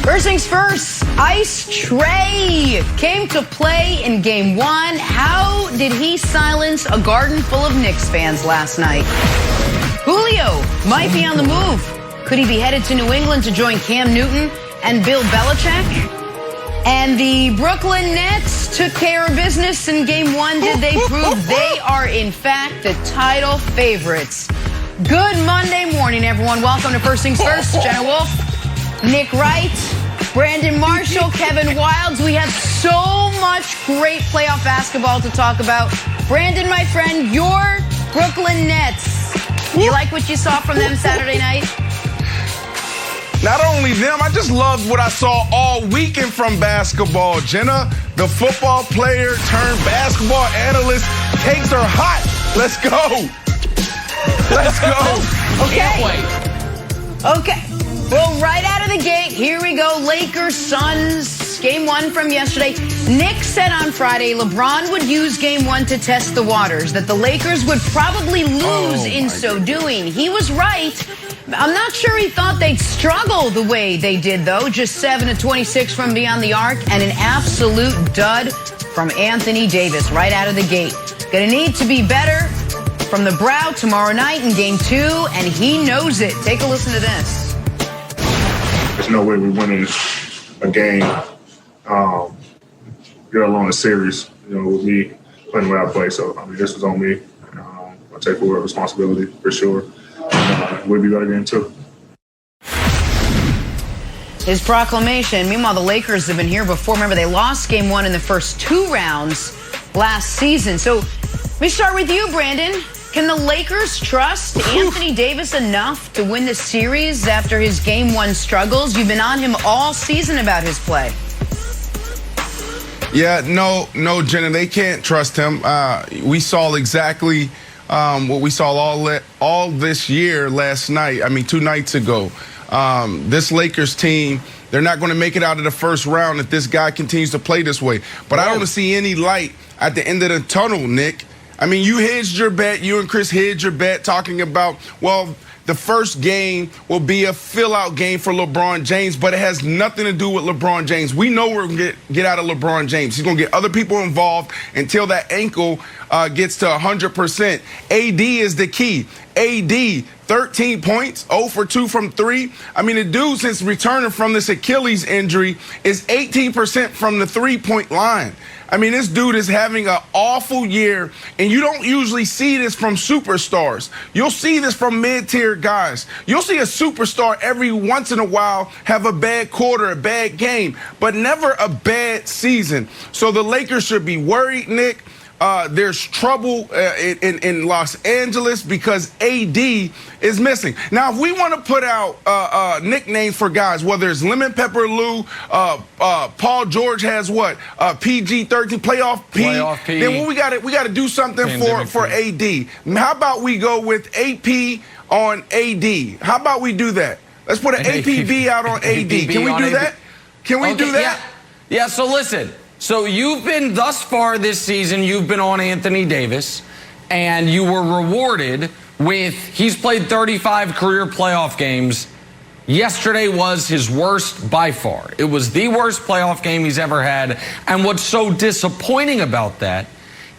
First things first, Ice Trey came to play in Game 1. How did he silence a garden full of Knicks fans last night? Julio might be on the move. Could he be headed to New England to join Cam Newton and Bill Belichick? And the Brooklyn Nets took care of business in Game 1. Did they prove they are, in fact, the title favorites? Good Monday morning, everyone. Welcome to First Things First. Jenna Wolfe, Nick Wright, Brandon Marshall, Kevin Wildes. We have so much great playoff basketball to talk about. Brandon, my friend, your Brooklyn Nets. You like what you saw from them Saturday night? Not only them, I just loved what I saw all weekend from basketball. Jenna, the football player turned basketball analyst, takes her hot. Let's go. Let's go. Okay. Well, right out of the gate, here we go. Lakers, Suns, Game 1 from yesterday. Nick said on Friday LeBron would use Game 1 to test the waters, that the Lakers would probably lose in so doing. He was right. I'm not sure he thought they'd struggle the way they did, though. Just 7 of 26 from beyond the arc and an absolute dud from Anthony Davis right out of the gate. Gonna need to be better from the brow tomorrow night in Game 2, and he knows it. Take a listen to this. There's no way we're winning a game, let alone a series, with me playing the way I play. So, this was on me. I take full responsibility for sure. We'll be better Game 2. His proclamation. Meanwhile, the Lakers have been here before. Remember, they lost Game 1 in the first 2 rounds last season. So let me start with you, Brandon. Can the Lakers trust Anthony Davis enough to win the series after his Game 1 struggles? You've been on him all season about his play. Yeah, no, Jenna, they can't trust him. We saw exactly what we saw all this year last night. 2 nights ago. This Lakers team, they're not going to make it out of the first round if this guy continues to play this way. But I don't see any light at the end of the tunnel, Nick. You hedged your bet. You and Chris hedged your bet talking about, the first game will be a fill-out game for LeBron James, but it has nothing to do with LeBron James. We know we're going to get out of LeBron James. He's going to get other people involved until that ankle gets to 100%. AD is the key. AD, 13 points, 0 for 2 from 3. The dude, since returning from this Achilles injury, is 18% from the three-point line. This dude is having an awful year, and you don't usually see this from superstars. You'll see this from mid-tier guys. You'll see a superstar every once in a while have a bad quarter, a bad game, but never a bad season. So the Lakers should be worried, Nick. There's trouble in Los Angeles because AD is missing. Now, if we want to put out nicknames for guys, whether it's Lemon Pepper Lou, Paul George has what? PG-13, Playoff P. Then we got to do something for AD. How about we go with AP on AD? How about we do that? Let's put an APB out on AD. Can we do that? Can we do that? Yeah, so listen. So you've been, thus far this season, you've been on Anthony Davis, and you were rewarded with, he's played 35 career playoff games. Yesterday was his worst by far. It was the worst playoff game he's ever had. And what's so disappointing about that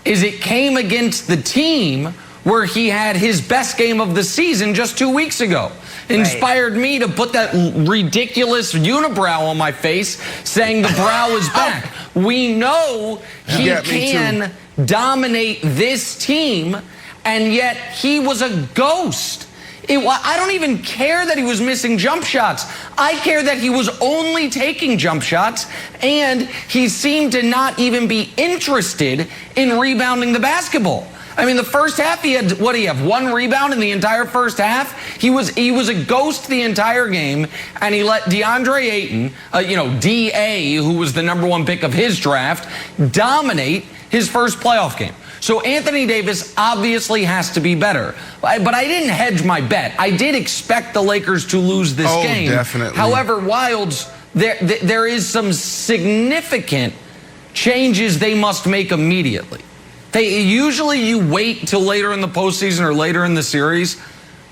is it came against the team where he had his best game of the season just 2 weeks ago. Inspired me to put that ridiculous unibrow on my face saying the brow is back. We know he can dominate this team, and yet he was a ghost. I don't even care that he was missing jump shots. I care that he was only taking jump shots, and he seemed to not even be interested in rebounding the basketball. The first half, he had, what do you have, 1 rebound in the entire first half? He was a ghost the entire game, and he let DeAndre Ayton, D.A., who was the #1 pick of his draft, dominate his first playoff game. So Anthony Davis obviously has to be better. But I didn't hedge my bet. I did expect the Lakers to lose this game. Definitely. However, Wildes, there is some significant changes they must make immediately. Usually you wait till later in the postseason or later in the series.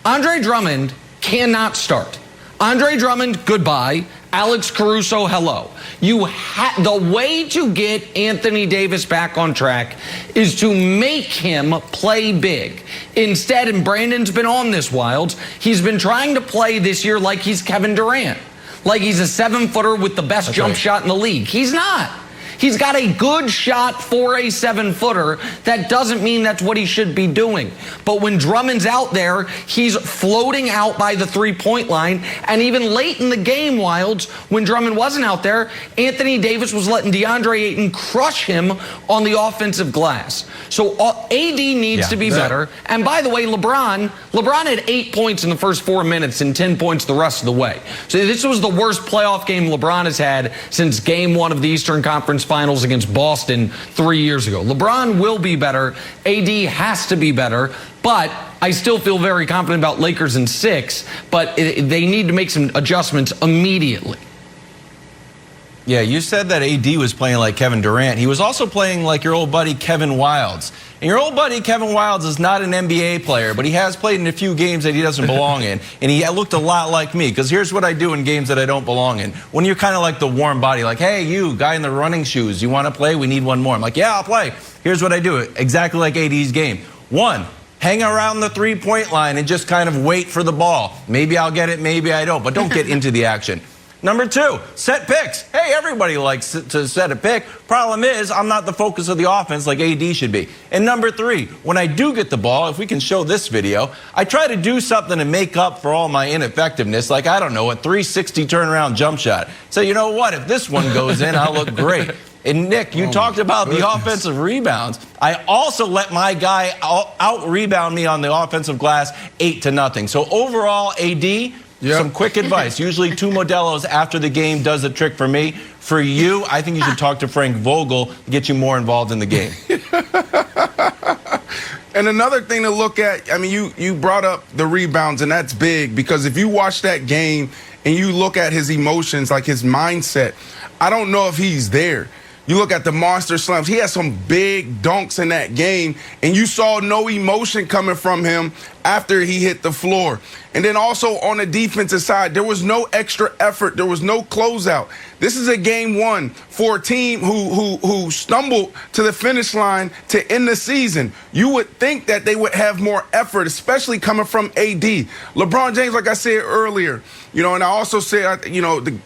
Andre Drummond cannot start. Andre Drummond, goodbye. Alex Caruso, hello. The way to get Anthony Davis back on track is to make him play big. Instead, and Brandon's been on this, Wilds, he's been trying to play this year like he's Kevin Durant. Like he's a 7-footer with the best jump shot in the league. He's not. He's got a good shot for a 7-footer. That doesn't mean that's what he should be doing. But when Drummond's out there, he's floating out by the 3-point line. And even late in the game, Wilds, when Drummond wasn't out there, Anthony Davis was letting DeAndre Ayton crush him on the offensive glass. So AD needs to be better. And by the way, LeBron had 8 points in the first 4 minutes and 10 points the rest of the way. So this was the worst playoff game LeBron has had since game 1 of the Eastern Conference Finals against Boston 3 years ago. LeBron will be better. AD has to be better. But I still feel very confident about Lakers in 6. But they need to make some adjustments immediately. Yeah, you said that AD was playing like Kevin Durant. He was also playing like your old buddy Kevin Wildes. And your old buddy Kevin Wildes is not an NBA player, but he has played in a few games that he doesn't belong in. And he looked a lot like me, because here's what I do in games that I don't belong in. When you're kind of like the warm body, like, hey, you, guy in the running shoes, you want to play? We need one more. I'm like, yeah, I'll play. Here's what I do, exactly like AD's game. 1, hang around the 3-point line and just kind of wait for the ball. Maybe I'll get it, maybe I don't, but don't get into the action. Number 2, set picks. Hey, everybody likes to set a pick. Problem is, I'm not the focus of the offense like AD should be. And number 3, when I do get the ball, if we can show this video, I try to do something to make up for all my ineffectiveness, like, I don't know, a 360 turnaround jump shot. So you know what? If this one goes in, I'll look great. And Nick, you talked about the offensive rebounds. I also let my guy out-rebound me on the offensive glass 8-0. So overall, AD... some quick advice. Usually 2 Modelo's after the game does the trick for me. For you, I think you should talk to Frank Vogel to get you more involved in the game. And another thing to look at, I mean, you brought up the rebounds, and that's big, because if you watch that game and you look at his emotions, like his mindset, I don't know if he's there. You look at the monster slams. He had some big dunks in that game, and you saw no emotion coming from him after he hit the floor. And then also on the defensive side, there was no extra effort. There was no closeout. This is a game 1 for a team who stumbled to the finish line to end the season. You would think that they would have more effort, especially coming from AD. LeBron James, like I said earlier, and I also said,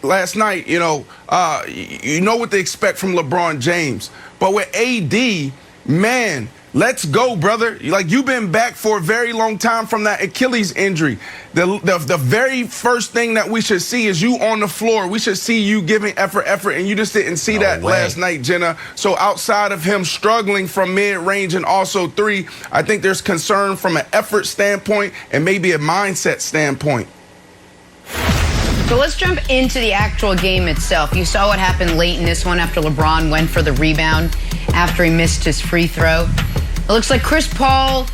last night, you know what to expect from LeBron James. But with AD, man, let's go, brother. Like, you've been back for a very long time from that Achilles injury. The very first thing that we should see is you on the floor. We should see you giving effort, and you just didn't see that last night, Jenna. So outside of him struggling from mid-range and also 3, I think there's concern from an effort standpoint and maybe a mindset standpoint. So let's jump into the actual game itself. You saw what happened late in this one after LeBron went for the rebound after he missed his free throw. It looks like Chris Paul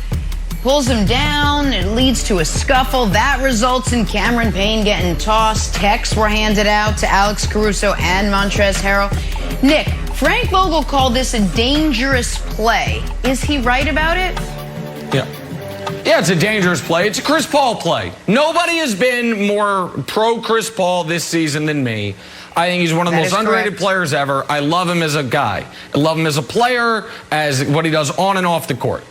pulls him down. It leads to a scuffle. That results in Cameron Payne getting tossed. Texts were handed out to Alex Caruso and Montrezl Harrell. Nick, Frank Vogel called this a dangerous play. Is he right about it? Yeah, it's a dangerous play. It's a Chris Paul play. Nobody has been more pro Chris Paul this season than me. I think he's one of the most underrated players ever. I love him as a guy. I love him as a player, as what he does on and off the court.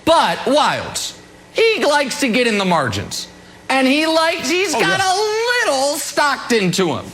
But Wilds, he likes to get in the margins. And he's got a little Stockton to him.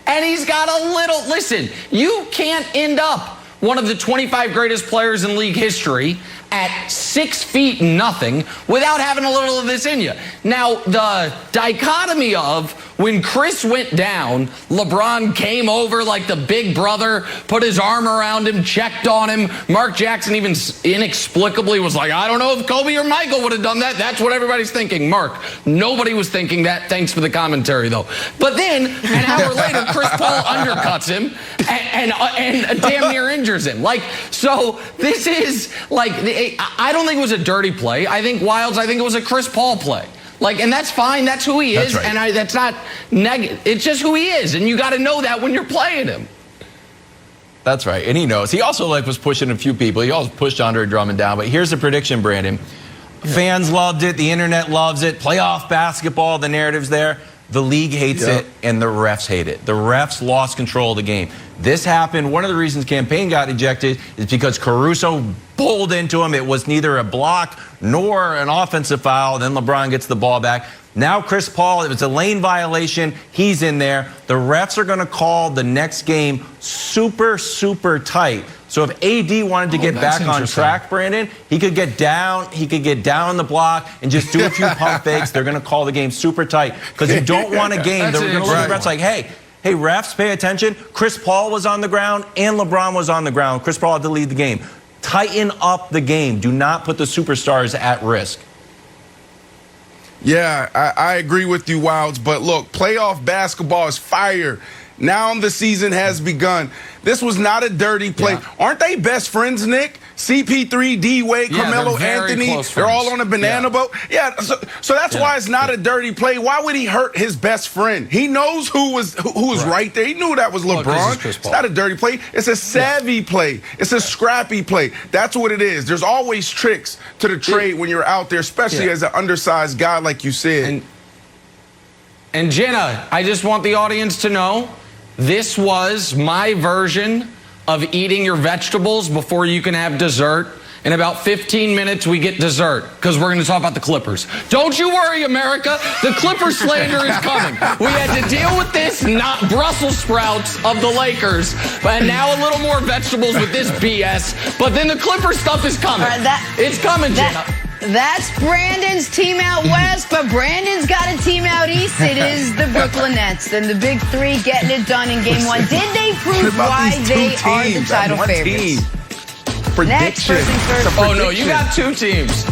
And he's got a little, listen, you can't end up one of the 25 greatest players in league history at 6 feet nothing without having a little of this in you. Now, the dichotomy of when Chris went down, LeBron came over like the big brother, put his arm around him, checked on him. Mark Jackson even inexplicably was like, I don't know if Kobe or Michael would have done that. That's what everybody's thinking. Mark, nobody was thinking that. Thanks for the commentary, though. But then, an hour later, Chris Paul undercuts him and damn near injures him. So this is I don't think it was a dirty play. I think it was a Chris Paul play. And that's fine. That's who he is. That's right. And that's not negative. It's just who he is. And you got to know that when you're playing him. That's right. And he knows. He also was pushing a few people. He also pushed Andre Drummond down. But here's the prediction, Brandon. Fans loved it. The internet loves it. Playoff basketball, the narrative's there. the league hates it, and the refs hate it. The refs lost control of the game. This happened. One of the reasons Campaign got ejected is because Caruso bowled into him. It was neither a block nor an offensive foul. Then LeBron gets the ball back. Now Chris Paul, it was a lane violation. He's in there. The refs are going to call the next game super, super tight. So if AD wanted to get back on track, Brandon, he could get down. He could get down on the block and just do a few pump fakes. They're going to call the game super tight because you don't want a game. They're going to look at the refs like, hey, refs, pay attention. Chris Paul was on the ground and LeBron was on the ground. Chris Paul had to lead the game. Tighten up the game. Do not put the superstars at risk. Yeah, I agree with you, Wilds. But look, playoff basketball is fire. Now the season has begun. This was not a dirty play. Yeah. Aren't they best friends, Nick? CP3, D-Wade, Carmelo Anthony, they're all on a banana boat. Yeah, so that's why it's not a dirty play. Why would he hurt his best friend? He knows who was right there. He knew that was LeBron. It's not a dirty play. It's a savvy play. It's a scrappy play. That's what it is. There's always tricks to the trade when you're out there, especially as an undersized guy like you said. And Jenna, I just want the audience to know, this was my version of eating your vegetables before you can have dessert. In about 15 minutes, we get dessert because we're going to talk about the Clippers. Don't you worry, America. The Clippers slander is coming. We had to deal with this, not Brussels sprouts of the Lakers, and now a little more vegetables with this BS. But then the Clippers stuff is coming. It's coming, Jenna. That's Brandon's team out west, but Brandon's got a team out east. It is the Brooklyn Nets and the Big Three getting it done in Game 1. Did they prove why they are the title favorites? Prediction. Oh, no, you got two teams.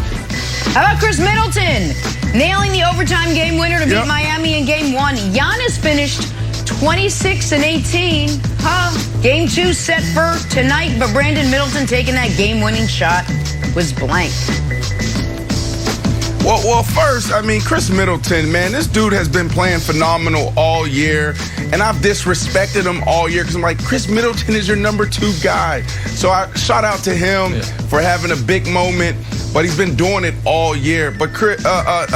How about Chris Middleton nailing the overtime game winner to beat Miami in Game 1? Giannis finished 26-18. Game 2 set for tonight, but Brandon Middleton taking that game-winning shot was blank. Well, first, I mean, Chris Middleton, man, this dude has been playing phenomenal all year, and I've disrespected him all year because I'm like, Chris Middleton is your number 2 guy. So I shout out to him for having a big moment, but he's been doing it all year. But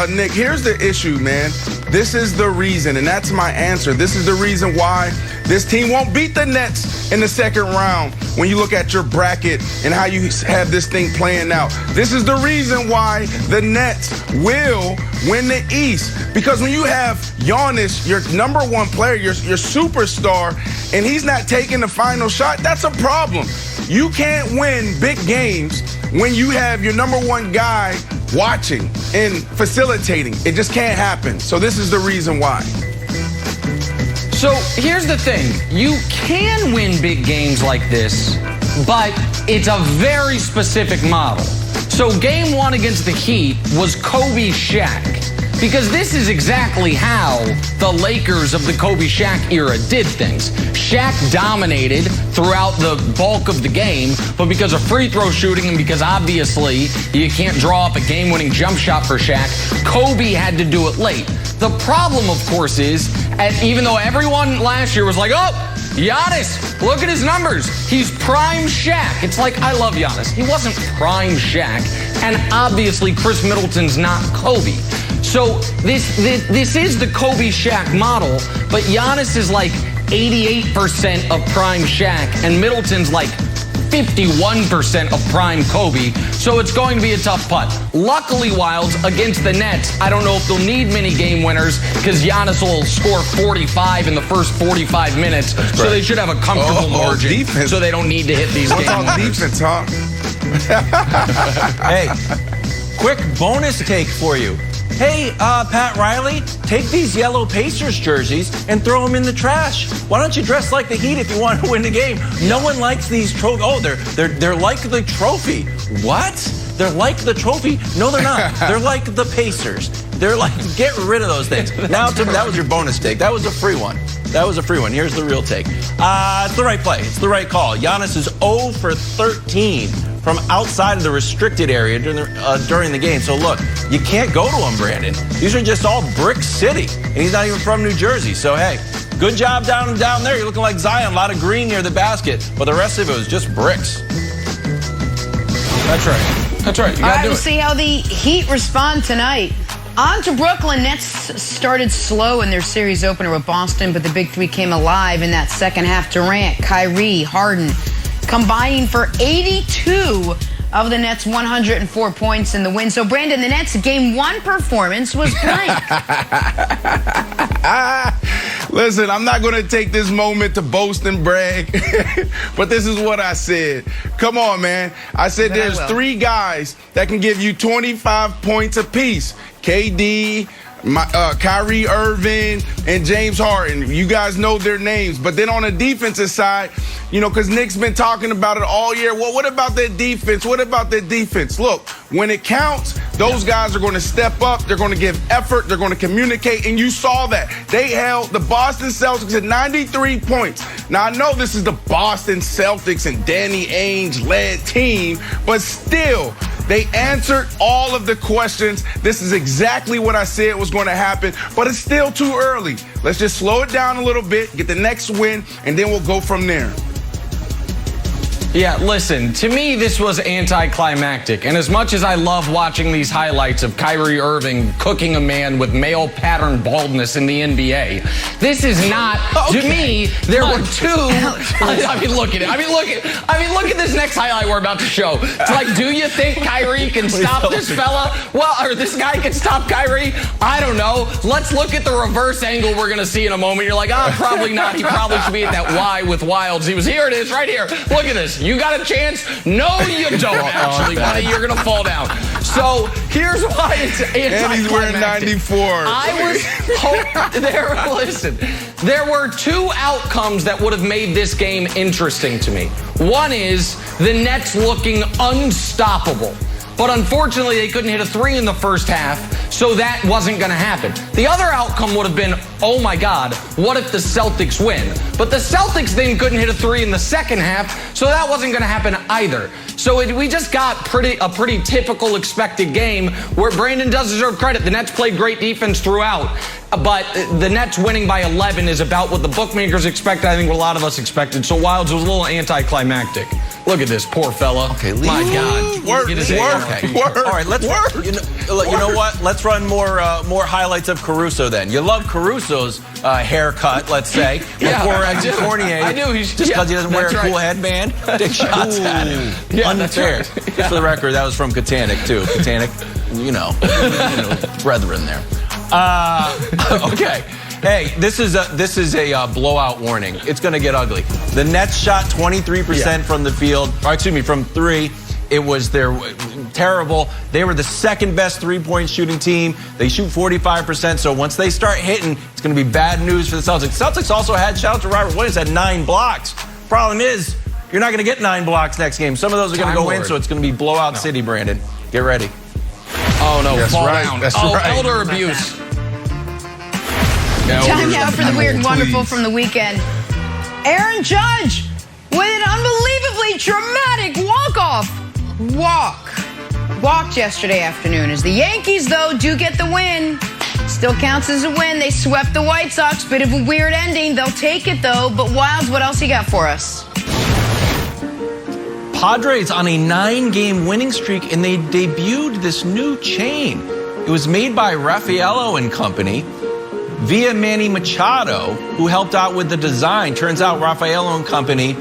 Nick, here's the issue, man. This is the reason, and that's my answer. This is the reason why this team won't beat the Nets in the second round when you look at your bracket and how you have this thing playing out. This is the reason why the Nets will win the East. Because when you have Giannis, your number 1 player, your superstar, and he's not taking the final shot, that's a problem. You can't win big games when you have your number 1 guy watching and facilitating. It just can't happen. So this is the reason why. So here's the thing. You can win big games like this, but it's a very specific model. So Game 1 against the Heat was Kobe Shaq, because this is exactly how the Lakers of the Kobe Shaq era did things. Shaq dominated throughout the bulk of the game, but because of free throw shooting and because obviously you can't draw up a game-winning jump shot for Shaq, Kobe had to do it late. The problem, of course, is even though everyone last year was like, oh, Giannis, look at his numbers. He's prime Shaq. It's like, I love Giannis. He wasn't prime Shaq. And obviously, Chris Middleton's not Kobe. So this is the Kobe Shaq model, but Giannis is like 88% of prime Shaq, and Middleton's like 51% of prime Kobe, so it's going to be a tough putt. Luckily, Wilds, against the Nets, I don't know if they'll need many game winners because Giannis will score 45 in the first 45 minutes, so they should have a comfortable margin, defense. So they don't need to hit these game winners. Defense, huh? Hey, quick bonus take for you. Hey, Pat Riley, take these yellow Pacers jerseys and throw them in the trash. Why don't you dress like the Heat if you want to win the game? No one likes these trophies. Oh, they're like the trophy. What? They're like the trophy? No, they're not. They're like the Pacers. They're like, get rid of those things. Now, Tim, that was your bonus take. That was a free one. That was a free one. Here's the real take. It's the right play. It's the right call. Giannis is 0 for 13 from outside of the restricted area during the game. So look, you can't go to him, Brandon. These are just all brick city, and he's not even from New Jersey. So hey, good job down there. You're looking like Zion, a lot of green near the basket, but the rest of it was just bricks. That's right. That's right. You All gotta right, do we'll it. see how the Heat respond tonight. On to Brooklyn. Nets started slow in their series opener with Boston, but the big three came alive in that second half. Durant, Kyrie, Harden combining for 82 of the Nets' 104 points in the win. So, Brandon, the Nets' Game 1 performance was blank. Listen, I'm not going to take this moment to boast and brag, but this is what I said. Come on, man. I said there's three guys that can give you 25 points apiece. KD, Kyrie Irving, and James Harden. You guys know their names. But then on the defensive side, you know, because Nick's been talking about it all year. Well, what about their defense? What about their defense? Look, when it counts, those guys are going to step up. They're going to give effort. They're going to communicate. And you saw that. They held the Boston Celtics at 93 points. Now, I know this is the Boston Celtics and Danny Ainge-led team, but still, they answered all of the questions. This is exactly what I said was going to happen, but it's still too early. Let's just slow it down a little bit, get the next win, and then we'll go from there. Yeah, listen, to me, this was anticlimactic. And as much as I love watching these highlights of Kyrie Irving cooking a man with male pattern baldness in the NBA, this is not, to me, there were two. I mean, look at it. I mean, look at this next highlight we're about to show. It's like, do you think Kyrie can stop this fella? Well, or this guy can stop Kyrie? I don't know. Let's look at the reverse angle we're going to see in a moment. You're like, probably not. He probably should be at that Y with Wilds. Here it is, right here. Look at this. You got a chance? No, you don't, actually, buddy. You're going to fall down. So here's why it's anticlimactic. And he's wearing 94. There were two outcomes that would have made this game interesting to me. One is the Nets looking unstoppable. But unfortunately, they couldn't hit a three in the first half, so that wasn't going to happen. The other outcome would have been, oh my God, what if the Celtics win? But the Celtics then couldn't hit a three in the second half, so that wasn't going to happen either. So we just got a pretty typical expected game where Brandon does deserve credit. The Nets played great defense throughout, but the Nets winning by 11 is about what the bookmakers expected. I think what a lot of us expected. So Wilds was a little anticlimactic. Look at this poor fella. Okay, my God. Work. All right, let's work. You know what? Let's run more highlights of Caruso then. You love Caruso's haircut, let's say. Yeah, I do. Fournier. I do. He's just because he doesn't wear a cool headband. Take shots at him. Yeah, unfair. Right. Just for the record, that was from Katanec too. Katanec, you know, brethren there. Okay. Hey, this is a blowout warning. It's going to get ugly. The Nets shot 23% from the field, from three. It was terrible. They were the second best three-point shooting team. They shoot 45%. So once they start hitting, it's going to be bad news for the Celtics. Celtics also had, shout out to Robert Williams, had 9 blocks. Problem is, you're not going to get 9 blocks next game. Some of those are going to go in, so it's going to be blowout city, Brandon. Get ready. Oh, no, That's fall right. down. That's right. Elder abuse. Time now for the weird and wonderful from the weekend. Aaron Judge with an unbelievably dramatic walked yesterday afternoon. As the Yankees, though, do get the win. Still counts as a win. They swept the White Sox. Bit of a weird ending. They'll take it, though. But Wilds, what else you got for us? Padres on a 9-game winning streak, and they debuted this new chain. It was made by Raffaello and Company via Manny Machado, who helped out with the design. Turns out Raffaello and Company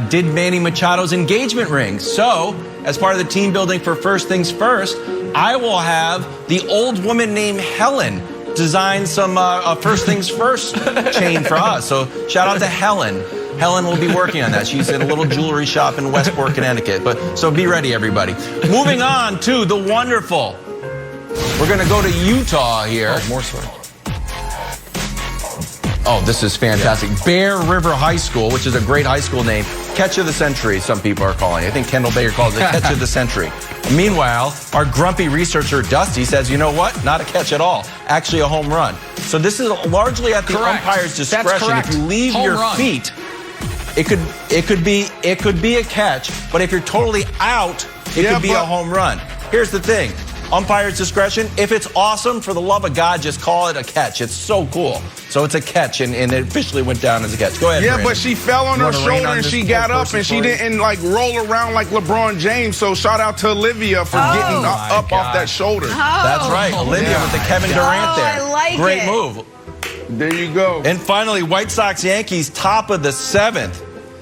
did Manny Machado's engagement ring. So, as part of the team building for First Things First, I will have the old woman named Helen design some First Things First chain for us. So, shout out to Helen. Helen will be working on that. She's in a little jewelry shop in Westport, Connecticut. So be ready, everybody. Moving on to the wonderful. We're going to go to Utah here. Oh, more sweat. Oh, this is fantastic. Yeah. Bear River High School, which is a great high school name. Catch of the century, some people are calling it. I think Kendall Baker calls it catch of the century. Meanwhile, our grumpy researcher, Dusty, says, you know what? Not a catch at all. Actually, a home run. So this is largely at the umpire's discretion. If you leave your feet, it could be a catch. But if you're totally out, it could be a home run. Here's the thing. Umpire's discretion. If it's awesome, for the love of God, just call it a catch. It's so cool. So it's a catch, and it officially went down as a catch. Go ahead, Yeah, Brandon. but she fell on her shoulder, and she got up, and she didn't, like, roll around like LeBron James. So shout out to Olivia for getting up off that shoulder. That's right. Olivia with the Kevin Durant there. I like Great it. move. There you go. And finally, White Sox-Yankees, top of the 7th.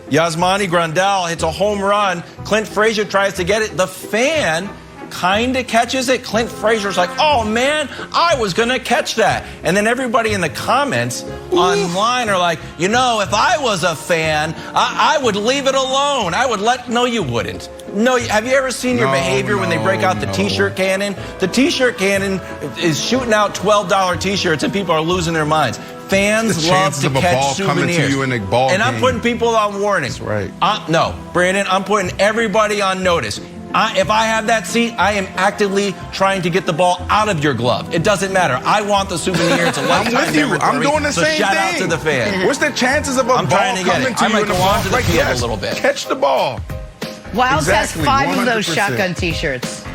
Yasmani Grandal hits a home run. Clint Frazier tries to get it. The fan kind of catches it. Clint Frazier's like, oh, man, I was going to catch that. And then everybody in the comments online are like, you know, if I was a fan, I would leave it alone. I would let... No, you wouldn't. No, have you ever seen your behavior when they break out the T-shirt cannon? The T-shirt cannon is shooting out $12 T-shirts, and people are losing their minds. Fans love to catch souvenirs. Coming to you in a ball and I'm game. putting people on warning. That's right. No, Brandon, I'm putting everybody on notice. If I have that seat, I am actively trying to get the ball out of your glove. It doesn't matter. I want the souvenir. It's a lifetime I'm with you. memory for I'm me. doing the so same shout thing. out to the fan. What's the chances of a I'm ball trying to get coming it. to I you might in the go ball? onto the field a little bit. Catch the ball. Wilds Exactly, has 5 of those 100%. shotgun T-shirts.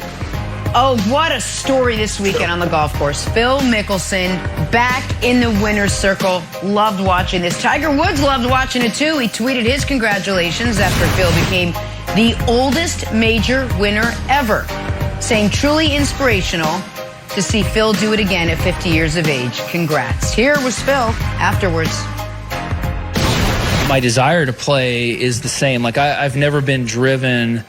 Oh, what a story this weekend on the golf course. Phil Mickelson back in the winner's circle. Loved watching this. Tiger Woods loved watching it too. He tweeted his congratulations after Phil became the oldest major winner ever, saying truly inspirational to see Phil do it again at 50 years of age. Congrats. Here was Phil afterwards. My desire to play is the same. Like I've never been driven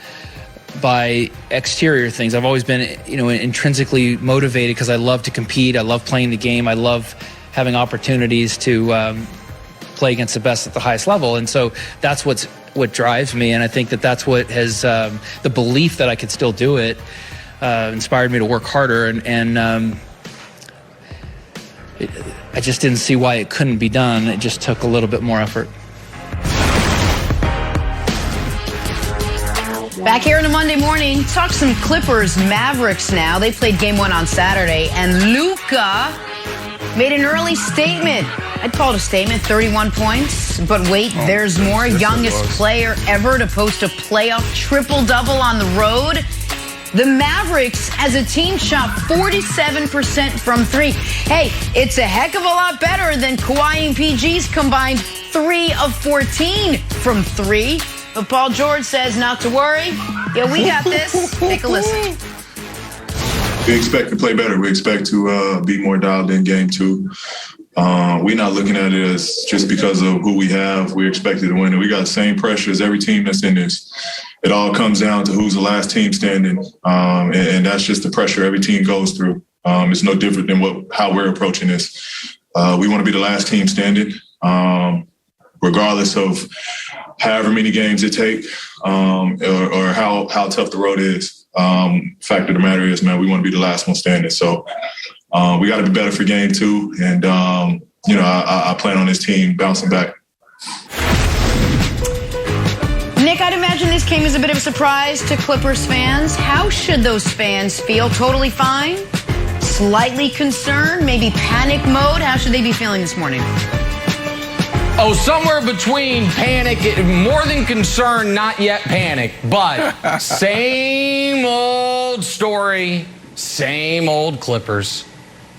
by exterior things. I've always been, intrinsically motivated because I love to compete. I love playing the game. I love having opportunities to play against the best at the highest level. And so that's what drives me. And I think that's what has the belief that I could still do it inspired me to work harder. And I just didn't see why it couldn't be done. It just took a little bit more effort. Back here on a Monday morning, talk some Clippers Mavericks now. They played game 1 on Saturday, and Luka made an early statement. I'd call it a statement, 31 points. But wait, there's more. Youngest player ever to post a playoff triple-double on the road. The Mavericks, as a team, shot 47% from 3. Hey, it's a heck of a lot better than Kawhi and PG's combined 3 of 14 from 3. But Paul George says not to worry. Yeah, we got this. Take a listen. We expect to play better. We expect to be more dialed in game 2. We're not looking at it as just because of who we have. We're expected to win it. We got the same pressure as every team that's in this. It all comes down to who's the last team standing, and that's just the pressure every team goes through. It's no different than how we're approaching this. We want to be the last team standing, regardless of however many games it take or how tough the road is. Fact of the matter is, man, we want to be the last one standing. So we got to be better for game 2, and I plan on this team bouncing back. Nick, I'd imagine this came as a bit of a surprise to Clippers fans. How should those fans feel? Totally fine? Slightly concerned? Maybe panic mode? How should they be feeling this morning? Oh, somewhere between panic, more than concern, not yet panic. But same old story, same old Clippers.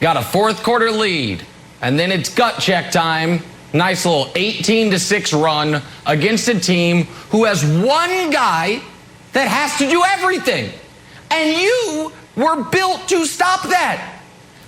Got a fourth quarter lead, and then it's gut check time. Nice little 18-6 run against a team who has one guy that has to do everything. And you were built to stop that.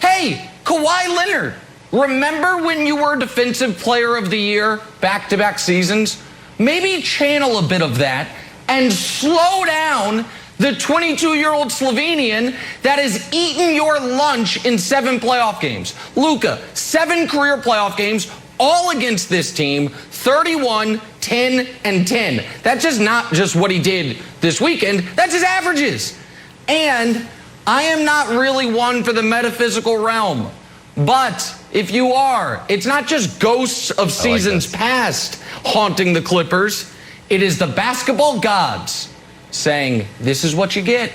Hey, Kawhi Leonard, remember when you were Defensive Player of the Year back-to-back seasons? Maybe channel a bit of that and slow down the 22-year-old Slovenian that has eaten your lunch in 7 playoff games. Luka, 7 career playoff games, all against this team, 31, 10, and 10. That's just not just what he did this weekend. That's his averages. And I am not really one for the metaphysical realm. But if you are, it's not just ghosts of seasons past haunting the Clippers. It is the basketball gods saying, this is what you get.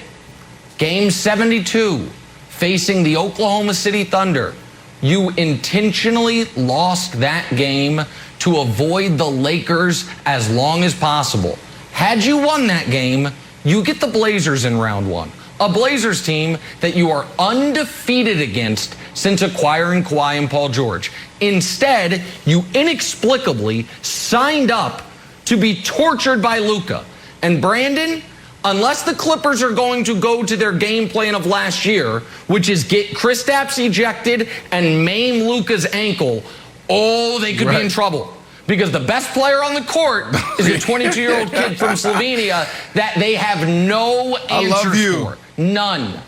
Game 72, facing the Oklahoma City Thunder. You intentionally lost that game to avoid the Lakers as long as possible. Had you won that game, you get the Blazers in round 1. A Blazers team that you are undefeated against since acquiring Kawhi and Paul George. Instead, you inexplicably signed up to be tortured by Luka. And Brandon, unless the Clippers are going to go to their game plan of last year, which is get Kristaps ejected and maim Luka's ankle, they could be in trouble. Because the best player on the court is a 22-year-old kid from Slovenia that they have no answers for. None.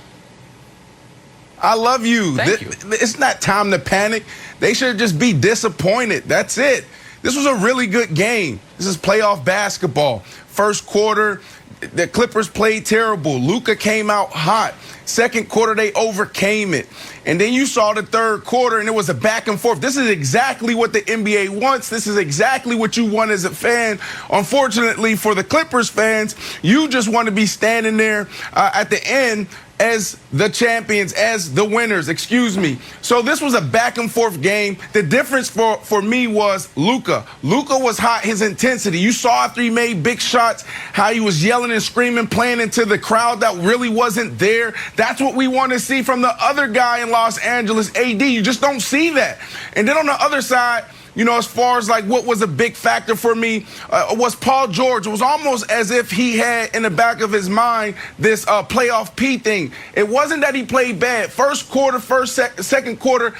I love you. Thank you. It's not time to panic. They should just be disappointed. That's it. This was a really good game. This is playoff basketball. First quarter, the Clippers played terrible. Luka came out hot. Second quarter, they overcame it. And then you saw the third quarter, and it was a back and forth. This is exactly what the NBA wants. This is exactly what you want as a fan. Unfortunately, for the Clippers fans, you just want to be standing there at the end as the champions, as the winners, excuse me. So this was a back and forth game. The difference for me was Luka. Luka was hot, his intensity. You saw after he made big shots, how he was yelling and screaming, playing into the crowd that really wasn't there. That's what we want to see from the other guy in Los Angeles, AD. You just don't see that. And then on the other side, you know, as far as like what was a big factor for me was Paul George. It was almost as if he had in the back of his mind this playoff P thing. It wasn't that he played bad. First quarter, second quarter,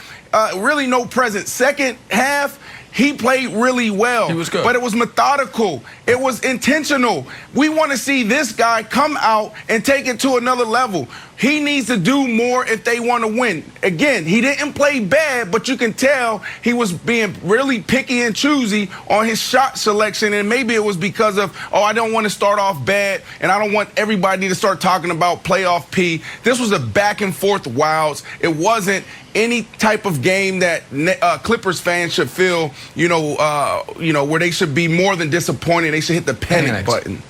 really no presence. Second half, he played really well. He was good. But it was methodical. It was intentional. We want to see this guy come out and take it to another level. He needs to do more if they want to win. Again, he didn't play bad, but you can tell he was being really picky and choosy on his shot selection. And maybe it was because of, I don't want to start off bad, and I don't want everybody to start talking about playoff P. This was a back and forth wilds. It wasn't any type of game that Clippers fans should feel, where they should be more than disappointed. They should hit the panic button.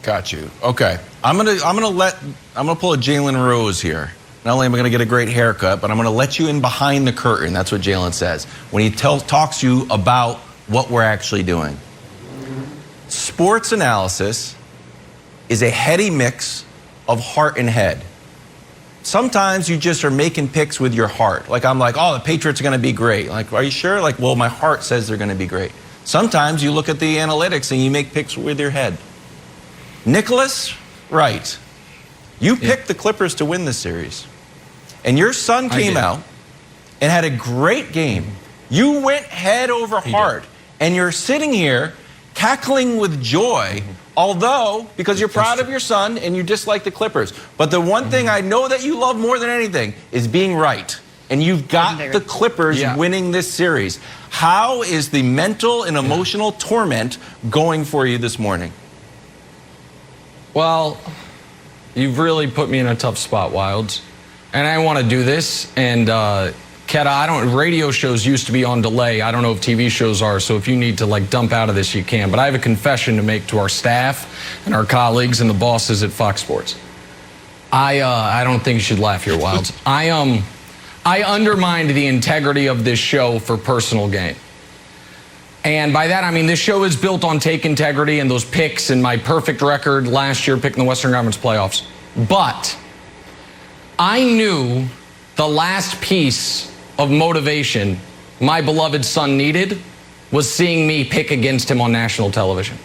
Got you. Okay. I'm gonna pull a Jalen Rose here. Not only am I gonna get a great haircut, but I'm gonna let you in behind the curtain. That's what Jalen says when he talks to you about what we're actually doing. Sports analysis is a heady mix of heart and head. Sometimes you just are making picks with your heart. Like I'm like, the Patriots are gonna be great. Like, are you sure? Like, well, my heart says they're gonna be great. Sometimes you look at the analytics and you make picks with your head. Nicholas Wright, you picked the Clippers to win this series. And your son came out and had a great game. You went head over heart. And you're sitting here cackling with joy, although, because you're proud of your son and you dislike the Clippers. But the one thing I know that you love more than anything is being right. And you've got the Clippers winning this series. How is the mental and emotional torment going for you this morning? Well, you've really put me in a tough spot, Wilds. And I want to do this. And, Keta, radio shows used to be on delay. I don't know if TV shows are, so if you need to, dump out of this, you can. But I have a confession to make to our staff and our colleagues and the bosses at Fox Sports. I don't think you should laugh here, Wilds. I undermined the integrity of this show for personal gain. And by that, I mean this show is built on take integrity and those picks and my perfect record last year picking the Western Conference playoffs. But I knew the last piece of motivation my beloved son needed was seeing me pick against him on national television.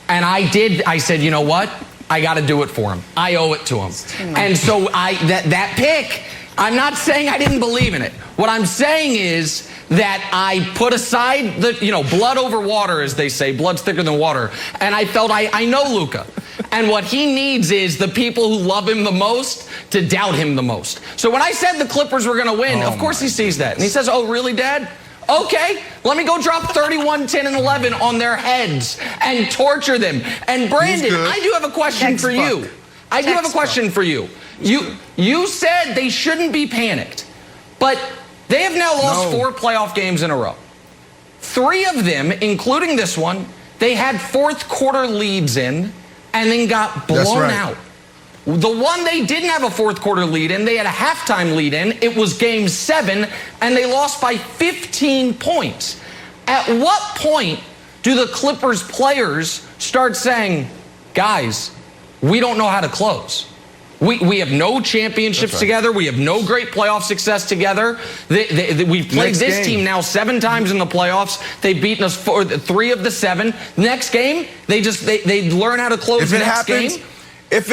And I said, you know what? I got to do it for him. I owe it to him. And so that pick, I'm not saying I didn't believe in it. What I'm saying is that I put aside the, blood over water, as they say, blood's thicker than water. And I felt I know Luka. And what he needs is the people who love him the most to doubt him the most. So when I said the Clippers were going to win, of course he sees that. And he says, oh, really, Dad? Okay, let me go drop 31, 10, and 11 on their heads and torture them. And Brandon, I do have a question for you. I do have a question for you. You said they shouldn't be panicked, but they have now lost 4 playoff games in a row. 3 of them, including this one, they had fourth quarter leads in and then got blown out. The one they didn't have a fourth quarter lead in, they had a halftime lead in. It was game 7, and they lost by 15 points. At what point do the Clippers players start saying, guys, we don't know how to close? We have no championships together. We have no great playoff success together. We've played this team now 7 times in the playoffs. They've beaten us 3 of the 7. Next game, they learn how to close the next game. If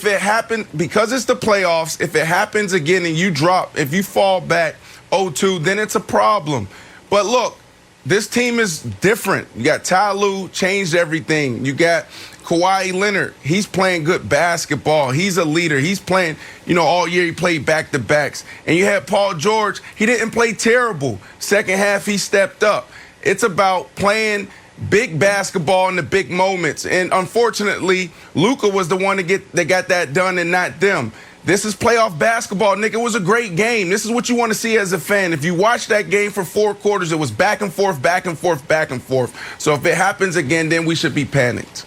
it happens, because it's the playoffs, if it happens again and you drop, if you fall back 0-2, then it's a problem. But look, this team is different. You got Ty Lue, changed everything. You got Kawhi Leonard, he's playing good basketball. He's a leader. He's playing, all year he played back-to-backs. And you had Paul George. He didn't play terrible. Second half, he stepped up. It's about playing big basketball in the big moments. And unfortunately, Luka was the one that got that done and not them. This is playoff basketball, Nick. It was a great game. This is what you want to see as a fan. If you watch that game for 4 quarters, it was back and forth, back and forth, back and forth. So if it happens again, then we should be panicked.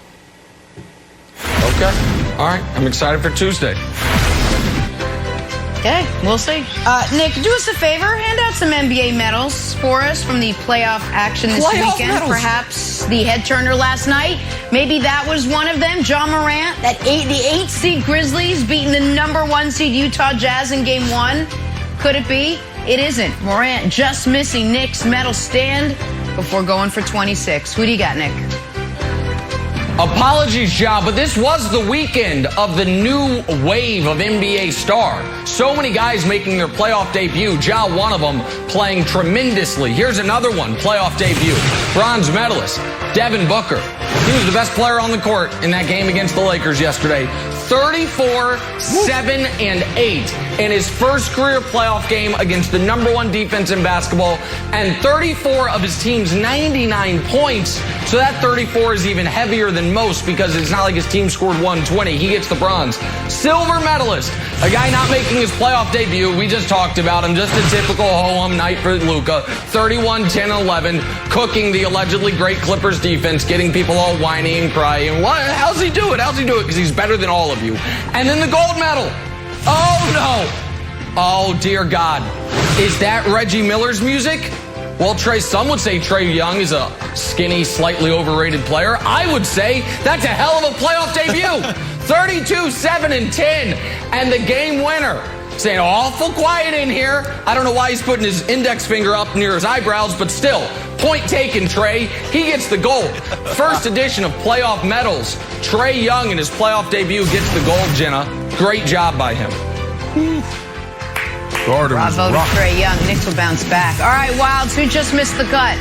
Okay. All right. I'm excited for Tuesday. Okay, we'll see. Nick, do us a favor. Hand out some NBA medals for us from the playoff action this weekend. Medals. Perhaps the head turner last night. Maybe that was one of them. John Morant, the 8 seed Grizzlies beating the number 1 seed Utah Jazz in game 1. Could it be? It isn't. Morant just missing Nick's medal stand before going for 26. Who do you got, Nick? Apologies, Ja, but this was the weekend of the new wave of NBA star. So many guys making their playoff debut. Ja, one of them, playing tremendously. Here's another one, playoff debut. Bronze medalist, Devin Booker. He was the best player on the court in that game against the Lakers yesterday. 34, 7, and 8 in his first career playoff game against the number 1 defense in basketball, and 34 of his team's 99 points. So that 34 is even heavier than most because it's not like his team scored 120. He gets the bronze. Silver medalist, a guy not making his playoff debut. We just talked about him. Just a typical ho-hum night for Luka. 31, 10, 11, cooking the allegedly great Clippers defense, getting people all whiny and crying. How's he do it? How's he do it? Because he's better than all of you. And then the gold medal. Oh, no. Oh, dear God. Is that Reggie Miller's music? Well, some would say Trae Young is a skinny, slightly overrated player. I would say that's a hell of a playoff debut. 32, 7, and 10. And the game winner. Saying awful quiet in here. I don't know why he's putting his index finger up near his eyebrows, but still, point taken, Trae. He gets the gold. First edition of playoff medals. Trae Young in his playoff debut gets the gold, Jenna. Great job by him. Bravo to Trae Young. Knicks will bounce back. All right, Wilds, who just missed the cut?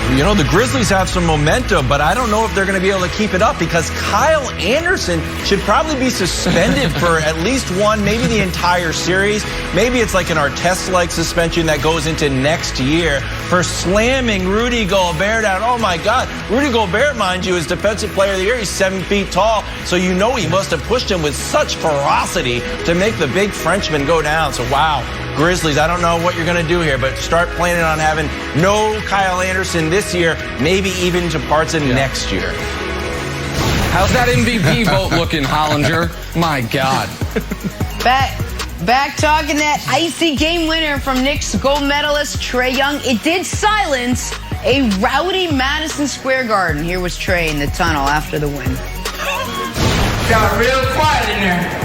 The Grizzlies have some momentum, but I don't know if they're going to be able to keep it up because Kyle Anderson should probably be suspended for at least one, maybe the entire series. Maybe it's like an Artest-like suspension that goes into next year for slamming Rudy Gobert down. Oh, my God. Rudy Gobert, mind you, is Defensive Player of the Year. He's 7 feet tall, so he must have pushed him with such ferocity to make the big Frenchman go down. So, wow. Grizzlies, I don't know what you're going to do here, but start planning on having no Kyle Anderson this year, maybe even to parts of next year. How's that MVP vote looking, Hollinger? My God. Back talking that icy game winner from Knicks gold medalist Trae Young. It did silence a rowdy Madison Square Garden. Here was Trae in the tunnel after the win. Got real quiet in there.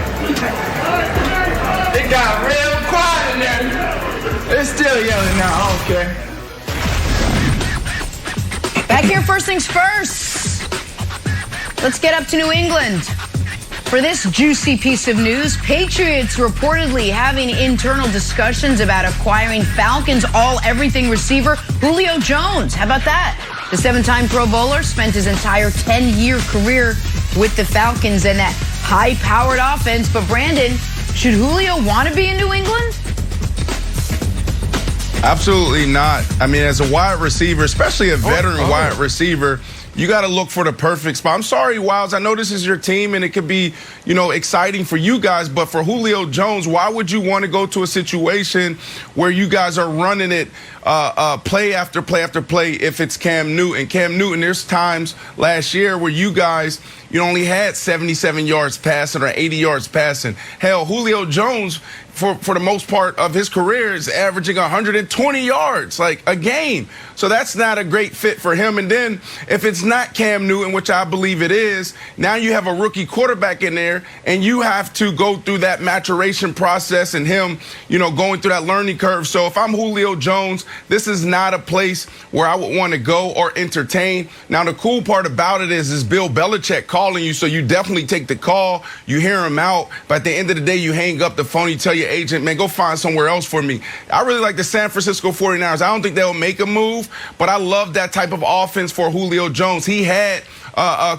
It got real quiet in there. It's still yelling now. I don't care. Back here, first things first. Let's get up to New England. For this juicy piece of news, Patriots reportedly having internal discussions about acquiring Falcons all-everything receiver Julio Jones. How about that? The 7-time Pro Bowler spent his entire 10-year career with the Falcons and that high-powered offense. But Brandon, should Julio want to be in New England? Absolutely not. I mean, as a wide receiver, especially a veteran wide receiver, you got to look for the perfect spot. I'm sorry, Wilds. I know this is your team, and it could be, exciting for you guys. But for Julio Jones, why would you want to go to a situation where you guys are running it play after play after play if it's Cam Newton? Cam Newton, there's times last year where you guys, only had 77 yards passing or 80 yards passing. Hell, Julio Jones, for the most part of his career, is averaging 120 yards like a game. So that's not a great fit for him. And then if it's not Cam Newton, which I believe it is, now you have a rookie quarterback in there, and you have to go through that maturation process and him, going through that learning curve. So if I'm Julio Jones, this is not a place where I would want to go or entertain. Now, the cool part about it is Bill Belichick calling you, so you definitely take the call, you hear him out, but at the end of the day, you hang up the phone, you tell your agent, man, go find somewhere else for me. I really like the San Francisco 49ers. I don't think they'll make a move, but I love that type of offense for Julio Jones. He had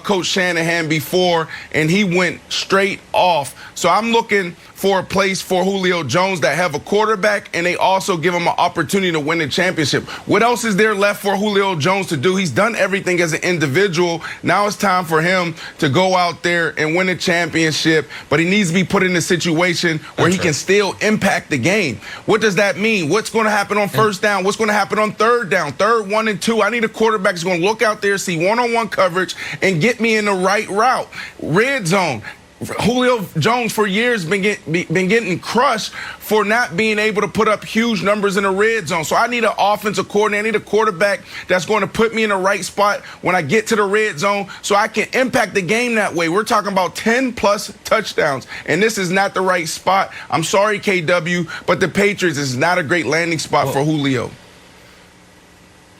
Coach Shanahan before, and he went straight off. So I'm looking for a place for Julio Jones that have a quarterback, and they also give him an opportunity to win a championship. What else is there left for Julio Jones to do? He's done everything as an individual. Now it's time for him to go out there and win a championship, but he needs to be put in a situation where he can still impact the game. What does that mean? What's going to happen on first down? What's going to happen on third down? Third, 1 and 2. I need a quarterback that's going to look out there, see one-on-one coverage, and get me in the right route. Red zone. Julio Jones for years been getting crushed for not being able to put up huge numbers in the red zone. So I need an offensive coordinator. I need a quarterback that's going to put me in the right spot when I get to the red zone so I can impact the game that way. We're talking about 10-plus touchdowns, and this is not the right spot. I'm sorry, KW, but the Patriots is not a great landing spot for Julio.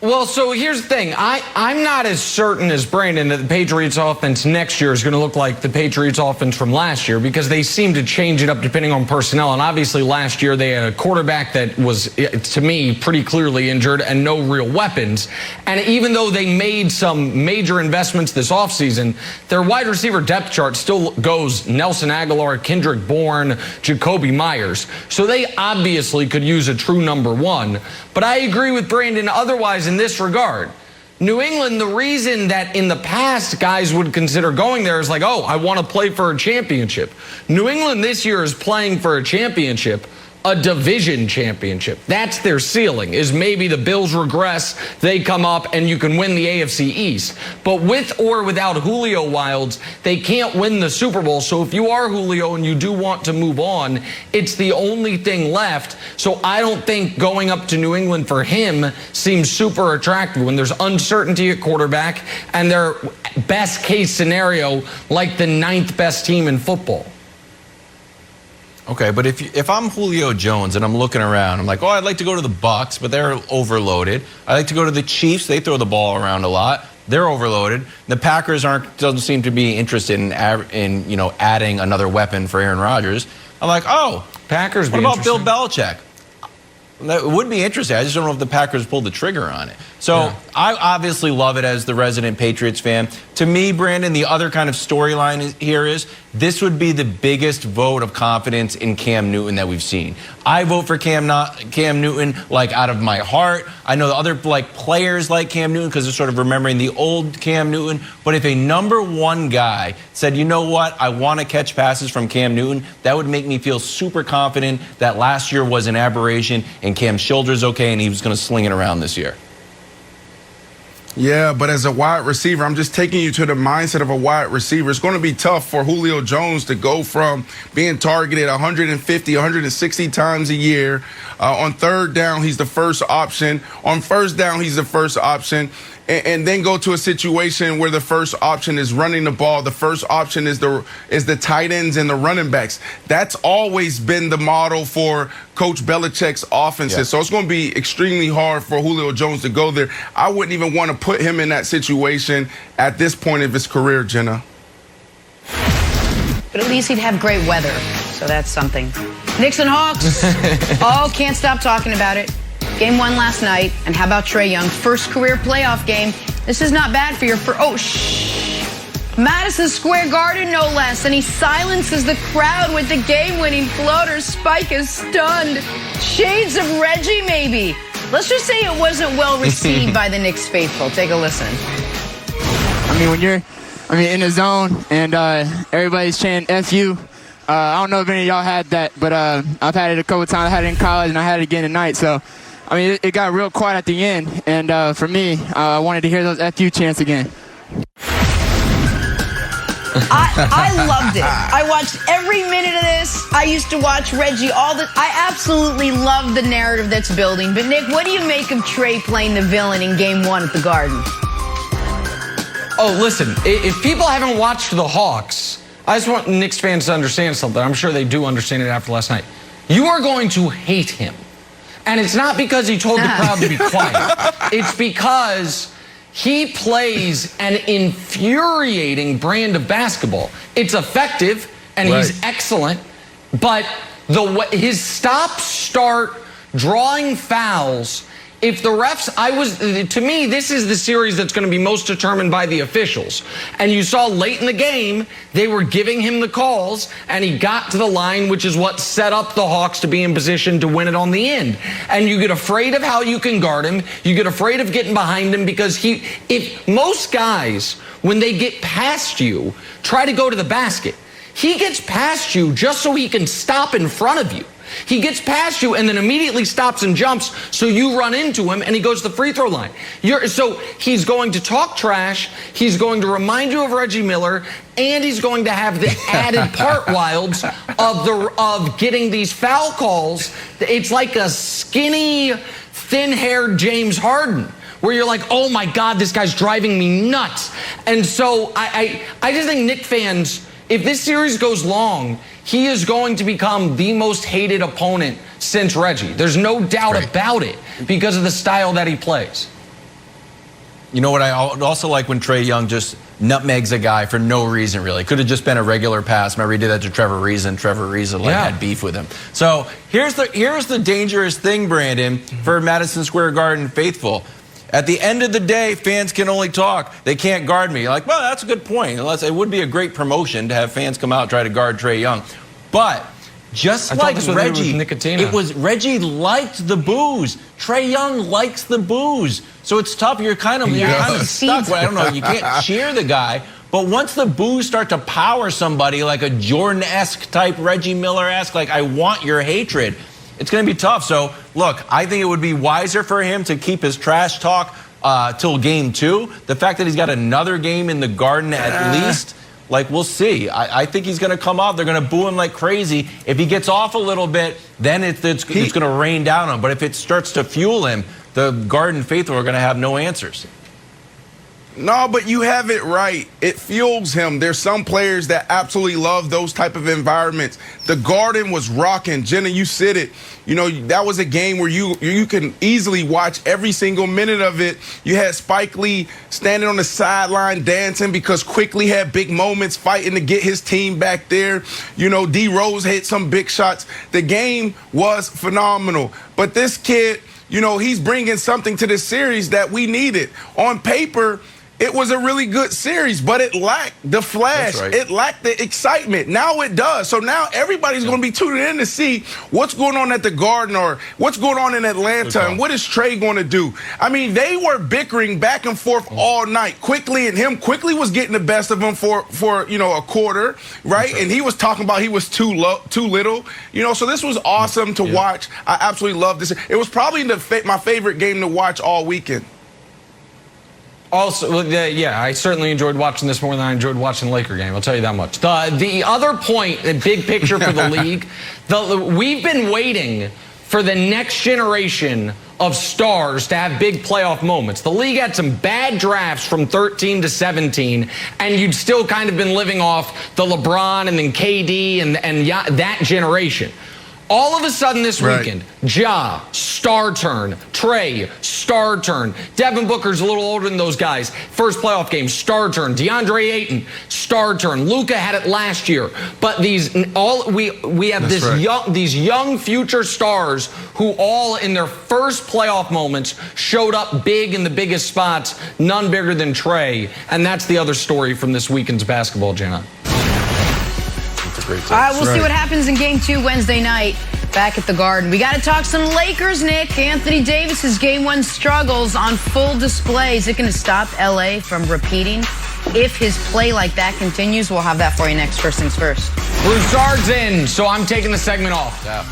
Well, so here's the thing. I'm not as certain as Brandon that the Patriots offense next year is going to look like the Patriots offense from last year, because they seem to change it up depending on personnel. And obviously last year they had a quarterback that was, to me, pretty clearly injured and no real weapons. And even though they made some major investments this offseason, their wide receiver depth chart still goes Nelson Aguilar, Kendrick Bourne, Jacoby Myers. So they obviously could use a true number one. But I agree with Brandon otherwise in this regard. New England, the reason that in the past guys would consider going there is like, oh, I want to play for a championship. New England this year is playing for a championship, a division championship. That's their ceiling, is maybe the Bills regress, they come up, and you can win the AFC East. But with or without Julio Wilds, they can't win the Super Bowl. So if you are Julio and you do want to move on, it's the only thing left. So I don't think going up to New England for him seems super attractive when there's uncertainty at quarterback and their best case scenario like the 9th best team in football. Okay, but if I'm Julio Jones and I'm looking around, I'm like, oh, I'd like to go to the Bucs, but they're overloaded. I'd like to go to the Chiefs. They throw the ball around a lot. They're overloaded. The Packers doesn't seem to be interested in adding another weapon for Aaron Rodgers. I'm like, oh, Packers. What about Bill Belichick? That would be interesting. I just don't know if the Packers pulled the trigger on it. So yeah. I obviously love it as the resident Patriots fan. To me, Brandon, the other kind of storyline here is this would be the biggest vote of confidence in Cam Newton that we've seen. I vote for Cam Newton out of my heart. I know the other players like Cam Newton because they're sort of remembering the old Cam Newton. But if a number one guy said, you know what, I want to catch passes from Cam Newton, that would make me feel super confident that last year was an aberration and Cam's shoulder's okay and he was going to sling it around this year. Yeah, but as a wide receiver, I'm just taking you to the mindset of a wide receiver. It's going to be tough for Julio Jones to go from being targeted 150, 160 times a year. On third down, he's the first option. On first down, he's the first option. And then go to a situation where the first option is running the ball. The first option is the tight ends and the running backs. That's always been the model for Coach Belichick's offenses. Yeah. So it's going to be extremely hard for Julio Jones to go there. I wouldn't even want to put him in that situation at this point of his career, Jenna. But at least he'd have great weather, so that's something. Knicks and Hawks. Can't stop talking about it. Game 1 last night, and how about Trae Young? First career playoff game. This is not bad for your Madison Square Garden, no less, and he silences the crowd with the game-winning floater. Spike is stunned. Shades of Reggie, maybe. Let's just say it wasn't well received by the Knicks faithful. Take a listen. I mean, when you're in the zone and everybody's chanting F you, I don't know if any of y'all had that, but I've had it a couple times. I had it in college, and I had it again tonight, so I mean, it got real quiet at the end, and for me, I wanted to hear those FU chants again. I loved it. I watched every minute of this. I used to watch Reggie I absolutely love the narrative that's building. But Nick, what do you make of Trae playing the villain in Game 1 at the Garden? Oh, listen, if people haven't watched the Hawks, I just want Knicks fans to understand something. I'm sure they do understand it after last night. You are going to hate him. And it's not because he told the crowd to be quiet. It's because he plays an infuriating brand of basketball. It's effective, and he's excellent, but his stop-start, drawing fouls, if the refs, to me, this is the series that's going to be most determined by the officials. And you saw late in the game, they were giving him the calls, and he got to the line, which is what set up the Hawks to be in position to win it on the end. And you get afraid of how you can guard him. You get afraid of getting behind him because if most guys, when they get past you, try to go to the basket, he gets past you just so he can stop in front of you. He gets past you and then immediately stops and jumps, so you run into him and he goes to the free throw line. So he's going to talk trash, he's going to remind you of Reggie Miller, and he's going to have the added part, Wilds, of getting these foul calls. It's like a skinny, thin-haired James Harden, where you're like, oh my God, this guy's driving me nuts. And so I just think Knicks fans, if this series goes long, he is going to become the most hated opponent since Reggie. There's no doubt about it because of the style that he plays. You know what I also like when Trae Young just nutmegs a guy for no reason, really. Could have just been a regular pass. Remember, he did that to Trevor Ariza, and Trevor Ariza had beef with him. So here's the dangerous thing, Brandon, for Madison Square Garden faithful. At the end of the day, fans can only talk. They can't guard me. You're like, well, that's a good point. It would be a great promotion to have fans come out and try to guard Trae Young. But just like Reggie, Reggie liked the boos. Trae Young likes the boos. So it's tough. You're kind of stuck. I don't know. You can't cheer the guy. But once the boos start to power somebody like a Jordan-esque type, Reggie Miller-esque, like I want your hatred, it's going to be tough. So, look, I think it would be wiser for him to keep his trash talk till Game 2. The fact that he's got another game in the Garden at least, like, we'll see. I think he's going to come out. They're going to boo him like crazy. If he gets off a little bit, then it's going to rain down on him. But if it starts to fuel him, the Garden faithful are going to have no answers. No, but you have it right. It fuels him. There's some players that absolutely love those type of environments. The Garden was rocking. Jenna, you said it. You know, that was a game where you can easily watch every single minute of it. You had Spike Lee standing on the sideline dancing because Quickly had big moments fighting to get his team back there. You know, D Rose hit some big shots. The game was phenomenal. But this kid, you know, he's bringing something to this series that we needed. On paper, it was a really good series, but it lacked the flash. It lacked the excitement. Now it does. So now everybody's going to be tuning in to see what's going on at the Garden or what's going on in Atlanta and what is Trae going to do. I mean, they were bickering back and forth all night. Quickly and him. Quickly was getting the best of him for you know, a quarter, right? And he was talking about he was too little. You know, so this was awesome to watch. I absolutely loved this. It was probably my favorite game to watch all weekend. Also, yeah, I certainly enjoyed watching this more than I enjoyed watching the Laker game. I'll tell you that much. The other point, the big picture for the league, we've been waiting for the next generation of stars to have big playoff moments. The league had some bad drafts from 13 to 17, and you'd still kind of been living off the LeBron and then KD and that generation. All of a sudden this weekend, Ja, star turn. Trae, star turn. Devin Booker's a little older than those guys. First playoff game, star turn. DeAndre Ayton, star turn. Luka had it last year. But we have these young future stars who all in their first playoff moments showed up big in the biggest spots, none bigger than Trae. And that's the other story from this weekend's basketball, Jenna. All right, we'll see what happens in Game 2 Wednesday night back at the Garden. We got to talk some Lakers, Nick. Anthony Davis's Game 1 struggles on full display. Is it going to stop L.A. from repeating? If his play like that continues, we'll have that for you next. First things first. Broussard's in, so I'm taking the segment off. Yeah.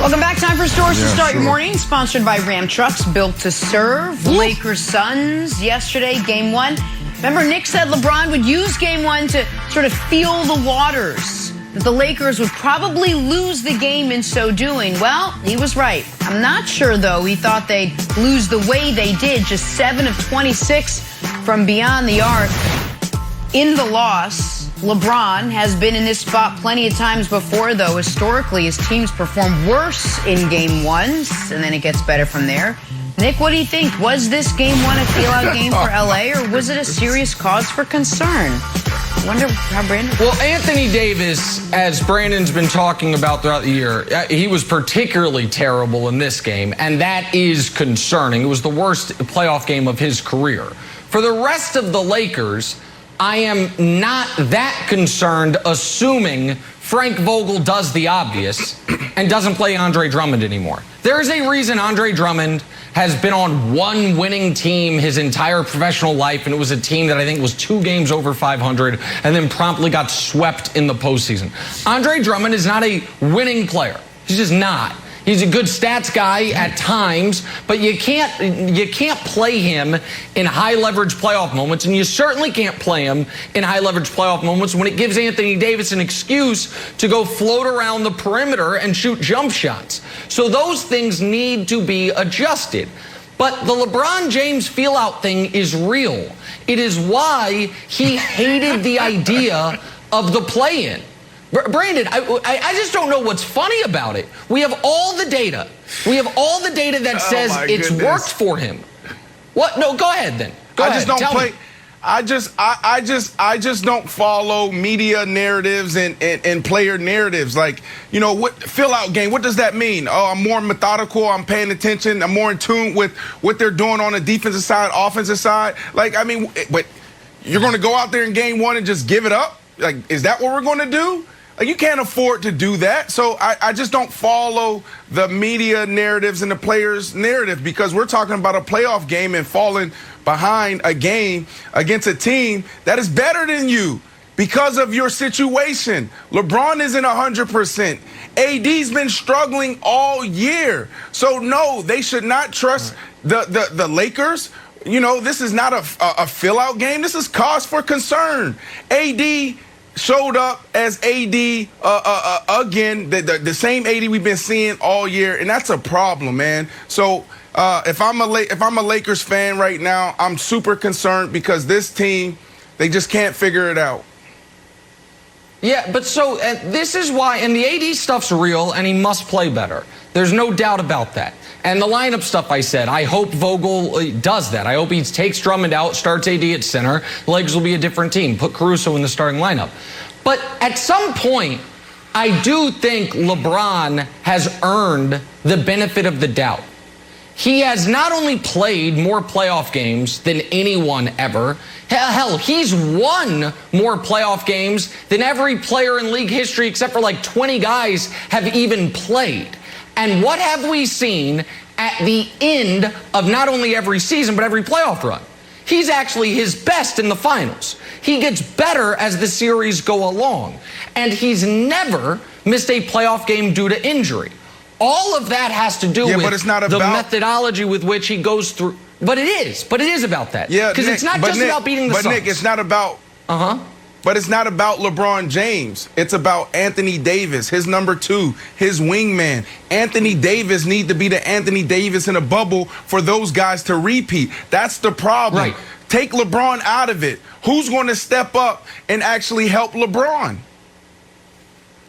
Welcome back. Time for Stores to Start Your Morning. Sponsored by Ram Trucks, built to serve. Lakers Suns yesterday, Game 1. Remember, Nick said LeBron would use game one to sort of feel the waters, that the Lakers would probably lose the game in so doing. Well, he was right. I'm not sure, though, he thought they'd lose the way they did, just 7 of 26 from beyond the arc. In the loss, LeBron has been in this spot plenty of times before, though. Historically, his teams perform worse in game ones, and then it gets better from there. Nick, what do you think? Was this game one a feel-out game for L.A., or was it a serious cause for concern? I wonder how Brandon... Well, Anthony Davis, as Brandon's been talking about throughout the year, he was particularly terrible in this game, and that is concerning. It was the worst playoff game of his career. For the rest of the Lakers, I am not that concerned, assuming Frank Vogel does the obvious and doesn't play Andre Drummond anymore. There is a reason Andre Drummond has been on one winning team his entire professional life, and it was a team that I think was 2 games over 500 and then promptly got swept in the postseason. Andre Drummond is not a winning player. He's just not. He's a good stats guy at times, but you can't play him in high leverage playoff moments, and you certainly can't play him in high leverage playoff moments when it gives Anthony Davis an excuse to go float around the perimeter and shoot jump shots. So those things need to be adjusted. But the LeBron James feel-out thing is real. It is why he hated the idea of the play-in. Brandon, I just don't know what's funny about it. We have all the data. We have all the data that says it's worked for him. What? No, go ahead then. Go ahead. I just don't follow media narratives and player narratives. Like, you know, what fill-out game, what does that mean? Oh, I'm more methodical, I'm paying attention, I'm more in tune with what they're doing on the defensive side, offensive side. Like, I mean, but you're going to go out there in game one and just give it up? Like, is that what we're going to do? Like, you can't afford to do that. So I just don't follow the media narratives and the players' narrative, because we're talking about a playoff game and falling behind a game against a team that is better than you because of your situation. LeBron isn't 100%. AD's been struggling all year. So, no, they should not trust the Lakers. You know, this is not a fill-out game. This is cause for concern. AD showed up as AD again, the same AD we've been seeing all year, and that's a problem, man. So if I'm a Lakers fan right now, I'm super concerned because this team, they just can't figure it out. Yeah, but so this is why, and the AD stuff's real, and he must play better. There's no doubt about that. And the lineup stuff, I said, I hope Vogel does that. I hope he takes Drummond out, starts AD at center. The Lakers will be a different team. Put Caruso in the starting lineup. But at some point, I do think LeBron has earned the benefit of the doubt. He has not only played more playoff games than anyone ever. Hell, he's won more playoff games than every player in league history, except for like 20 guys, have even played. And what have we seen at the end of not only every season, but every playoff run? He's actually his best in the finals. He gets better as the series go along. And he's never missed a playoff game due to injury. All of that has to do with the methodology with which he goes through. But it is about that. Yeah, because it's not just about beating the Suns. But Nick, it's not about... But it's not about LeBron James. It's about Anthony Davis, his number 2, his wingman. Anthony Davis need to be the Anthony Davis in a bubble for those guys to repeat. That's the problem. Right. Take LeBron out of it. Who's going to step up and actually help LeBron?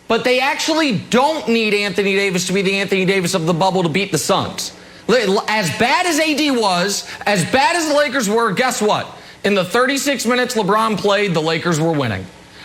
But they actually don't need Anthony Davis to be the Anthony Davis of the bubble to beat the Suns. As bad as AD was, as bad as the Lakers were, guess what? In the 36 minutes LeBron played, the Lakers were winning.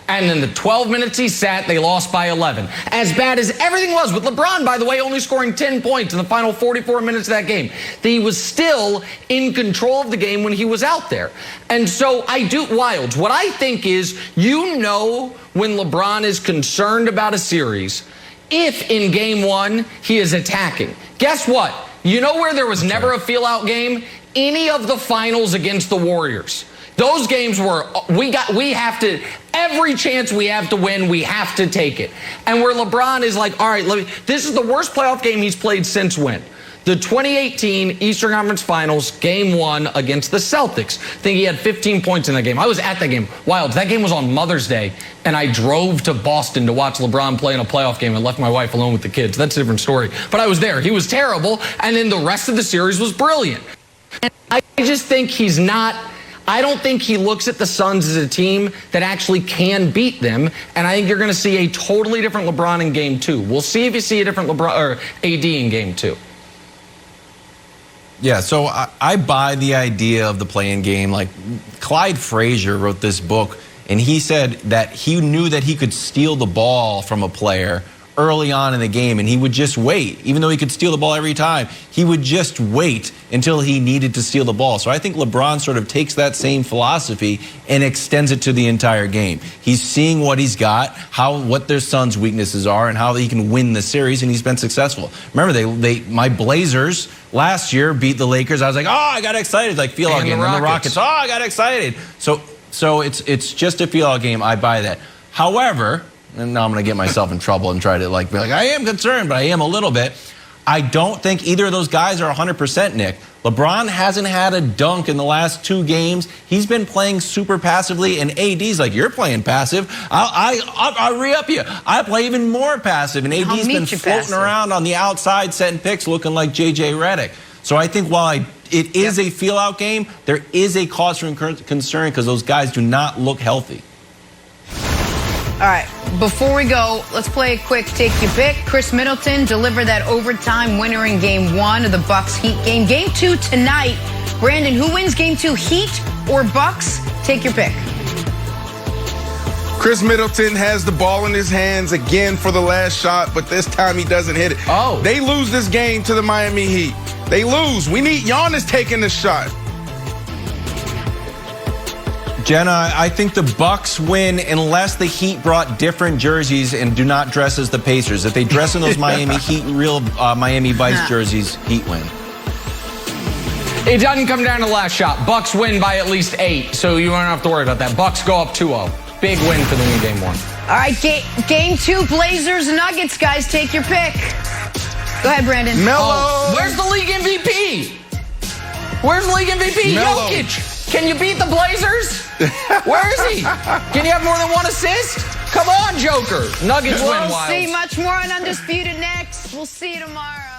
And in the 12 minutes he sat, they lost by 11. As bad as everything was, with LeBron, by the way, only scoring 10 points in the final 44 minutes of that game, he was still in control of the game when he was out there. And so Wilds, what I think is, you know when LeBron is concerned about a series, if in game one he is attacking. Guess what? You know where there was never a feel-out game? Any of the finals against the Warriors. Those games were, we have to, every chance we have to win, we have to take it. And where LeBron is like, all right, this is the worst playoff game he's played since when? The 2018 Eastern Conference Finals, Game 1 against the Celtics. I think he had 15 points in that game. I was at that game. Wild, that game was on Mother's Day, and I drove to Boston to watch LeBron play in a playoff game and left my wife alone with the kids. That's a different story. But I was there. He was terrible, and then the rest of the series was brilliant. And I just think he's not... I don't think he looks at the Suns as a team that actually can beat them, and I think you're going to see a totally different LeBron in Game 2. We'll see if you see a different LeBron or AD in Game 2. Yeah, so I buy the idea of the play-in game. Like, Clyde Frazier wrote this book, and he said that he knew that he could steal the ball from a player early on in the game, and he would just wait. Even though he could steal the ball every time, he would just wait until he needed to steal the ball. So I think LeBron sort of takes that same philosophy and extends it to the entire game. He's seeing what he's got, what their Suns' weaknesses are, and how he can win the series, and he's been successful. Remember, my Blazers last year beat the Lakers. I was like, oh, I got excited, like feel-out game. And the Rockets, oh, I got excited. So it's just a feel-out game. I buy that. However, and now I'm going to get myself in trouble and try to be like, I am concerned, but I am a little bit. I don't think either of those guys are 100%, Nick. LeBron hasn't had a dunk in the last 2 games. He's been playing super passively, and AD's like, you're playing passive. I'll re-up you. I play even more passive, and AD's been floating around on the outside setting picks looking like J.J. Redick. So I think while it is a feel-out game, there is a cause for concern because those guys do not look healthy. All right, before we go, let's play a quick Take Your Pick. Chris Middleton delivered that overtime winner in Game 1 of the Bucks-Heat game. Game 2 tonight. Brandon, who wins Game 2, Heat or Bucks? Take your pick. Chris Middleton has the ball in his hands again for the last shot, but this time he doesn't hit it. Oh. They lose this game to the Miami Heat. They lose. We need Giannis taking the shot. Jenna, I think the Bucks win unless the Heat brought different jerseys and do not dress as the Pacers. If they dress in those Miami Heat, real Miami Vice jerseys, Heat win. It doesn't come down to the last shot. Bucks win by at least 8, so you don't have to worry about that. Bucks go up 2-0. Big win for them in Game 1. All right, Game 2, Blazers, Nuggets, guys. Take your pick. Go ahead, Brandon. Melo. Where's the league MVP? Where's the league MVP? Melo. Jokic. Can you beat the Blazers? Where is he? Can you have more than 1 assist? Come on, Joker. Nuggets win, Wild. We'll see much more on Undisputed next. We'll see you tomorrow.